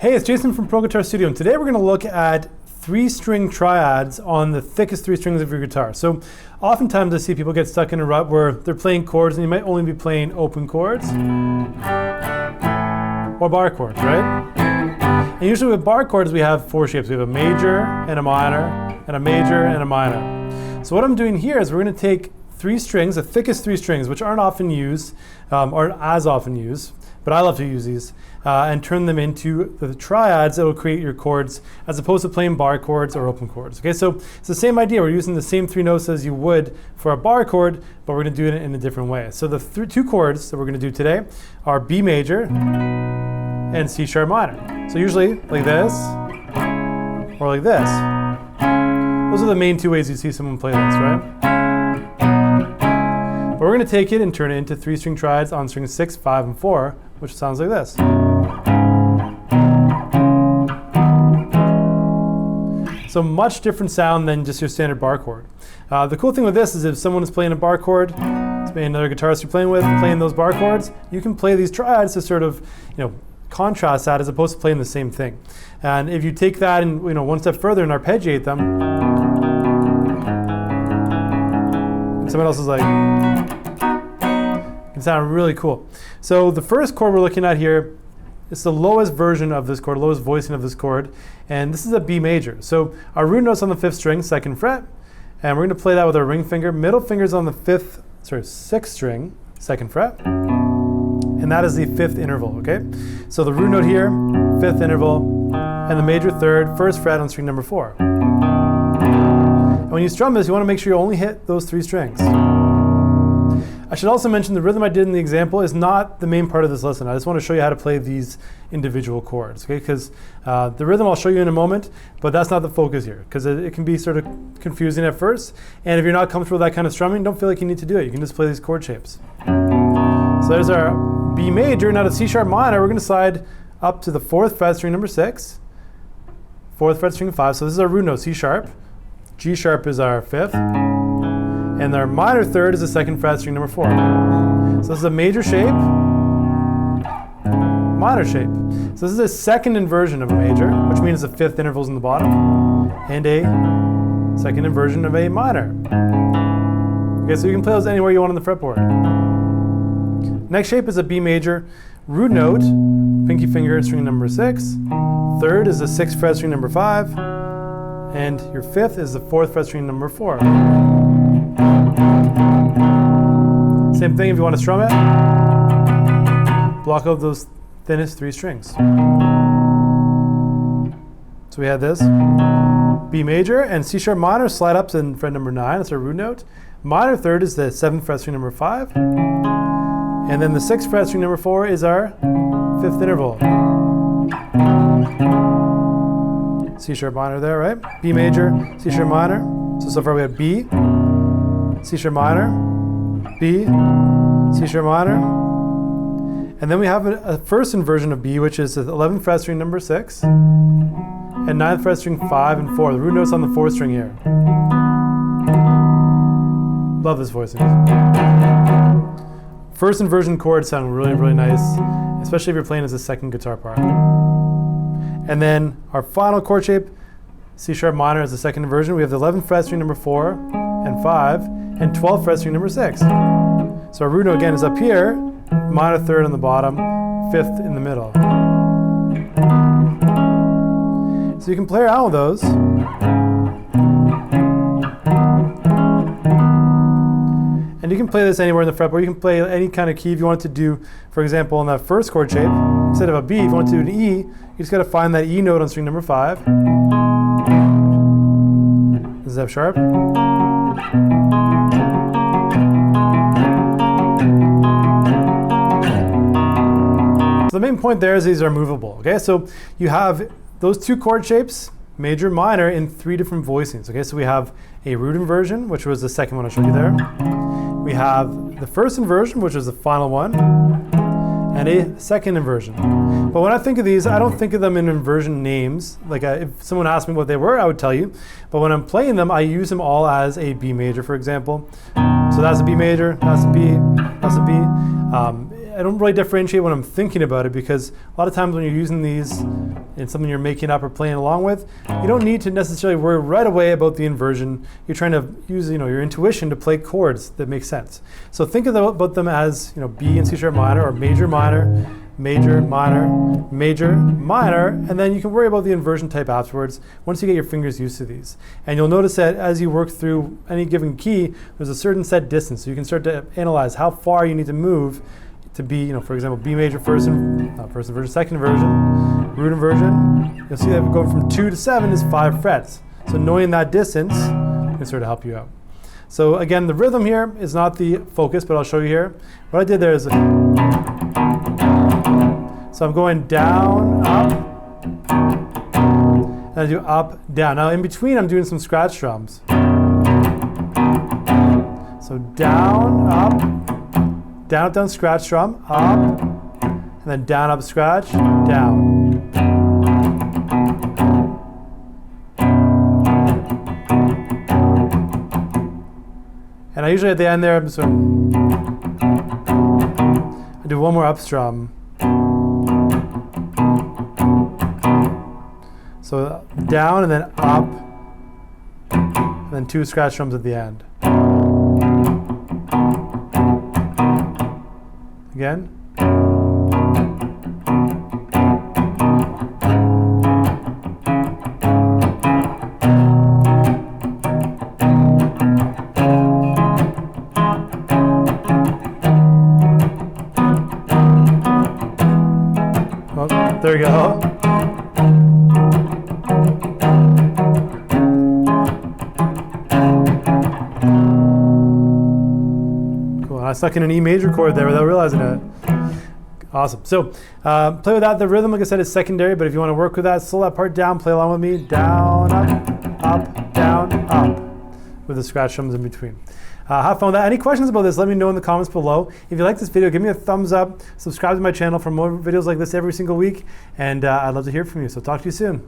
Hey, it's Jason from Pro Guitar Studio, and today we're going to look at 3-string triads on the thickest 3 strings of your guitar. So oftentimes I see people get stuck in a rut where they're playing chords and you might only be playing open chords or bar chords, right? And usually with bar chords we have 4 shapes. We have a major and a minor and a major and a minor. So what I'm doing here is we're going to take 3 strings, the thickest 3 strings, which aren't often used, aren't as often used, but I love to use these, and turn them into the triads that will create your chords as opposed to playing bar chords or open chords. Okay, so it's the same idea. We're using the same 3 notes as you would for a bar chord, but we're going to do it in a different way. So the 2 chords that we're going to do today are B major and C sharp minor. So usually like this or like this. Those are the main 2 ways you see someone play this, right? But we're going to take it and turn it into 3-string triads on strings 6, 5, and 4, which sounds like this. So much different sound than just your standard bar chord. The cool thing with this is if someone is playing a bar chord, maybe another guitarist you're playing with, playing those bar chords, you can play these triads to sort of, contrast that as opposed to playing the same thing. And if you take that and one step further and arpeggiate them, and someone else is like, it can sound really cool. So the first chord we're looking at here is the lowest version of this chord, lowest voicing of this chord, and this is a B major. So our root note's on the 5th string, 2nd fret, and we're going to play that with our ring finger. Middle finger's on the 6th string, 2nd fret, and that is the 5th interval, okay? So the root note here, 5th interval, and the major 3rd, 1st fret on string number 4. And when you strum this, you want to make sure you only hit those 3 strings. I should also mention the rhythm I did in the example is not the main part of this lesson. I just want to show you how to play these individual chords, okay? Because the rhythm I'll show you in a moment, but that's not the focus here, because it can be sort of confusing at first. And if you're not comfortable with that kind of strumming, don't feel like you need to do it. You can just play these chord shapes. So there's our B major. Now to C sharp minor, we're going to slide up to the 4th fret, string number 6, 4th fret, string 5. So this is our root note, C sharp. G sharp is our 5th. And our minor 3rd is the 2nd fret, string number 4. So this is a major shape, minor shape. So this is a 2nd inversion of a major, which means the 5th interval's in the bottom, and a 2nd inversion of a minor. Okay, so you can play those anywhere you want on the fretboard. Next shape is a B major, root note, pinky finger, string number 6. 3rd is the 6th fret, string number 5. And your 5th is the 4th fret, string number 4. Same thing if you want to strum it. Block out those thinnest 3 strings. So we had this. B major and C sharp minor slide up to fret number 9. That's our root note. Minor 3rd is the 7th fret, string number 5. And then the 6th fret, string number 4 is our 5th interval. C sharp minor there, right? B major, C sharp minor. So far we have B, C sharp minor, B, C sharp minor. And then we have a first inversion of B, which is the 11th fret, string number 6, and 9th fret, string 5 and 4. The root note's on the 4th string here. Love this voicing. First inversion chords sound really, really nice, especially if you're playing as a 2nd guitar part. And then our final chord shape, C sharp minor as the 2nd inversion. We have the 11th fret, string number 4 and 5, and 12th fret, string number 6. So our root note again is up here, minor 3rd on the bottom, 5th in the middle. So you can play around with those. And you can play this anywhere in the fretboard. You can play any kind of key if you want to do, for example, on that first chord shape, instead of a B, if you want to do an E, you just got to find that E note on string number 5. This is F sharp. So the main point there is these are movable. Okay, so you have those 2 chord shapes, major, minor, in 3 different voicings. Okay, so we have a root inversion, which was the second one I showed you there. We have the first inversion, which is the final one, and a 2nd inversion. But when I think of these, I don't think of them in inversion names. Like if someone asked me what they were, I would tell you. But when I'm playing them, I use them all as a B major, for example. So that's a B major, that's a B, that's a B. I don't really differentiate when I'm thinking about it, because a lot of times when you're using these in something you're making up or playing along with, you don't need to necessarily worry right away about the inversion. You're trying to use your intuition to play chords that make sense. So think about them as B and C sharp minor, or major minor, major minor, major minor, and then you can worry about the inversion type afterwards once you get your fingers used to these. And you'll notice that as you work through any given key, there's a certain set distance. So you can start to analyze how far you need to move to be, for example, B major first inversion, second inversion, root inversion. You'll see that going from 2 to 7 is 5 frets. So knowing that distance can sort of help you out. So again, the rhythm here is not the focus, but I'll show you here. What I did there is, so I'm going down, up, and I do up, down. Now in between, I'm doing some scratch drums. So down, up, down, scratch drum, up, and then down, up, scratch, down. And I usually at the end there, I do one more up strum. So down and then up, and then 2 scratch drums at the end. Again. Oh, there we go. I stuck in an E major chord there without realizing it. Awesome. So play with that. The rhythm, like I said, is secondary, but if you want to work with that, slow that part down, play along with me. Down, up, down, up, with the scratch drums in between. Have fun with that. Any questions about this, let me know in the comments below. If you like this video, give me a thumbs up, subscribe to my channel for more videos like this every single week, and I'd love to hear from you. So talk to you soon.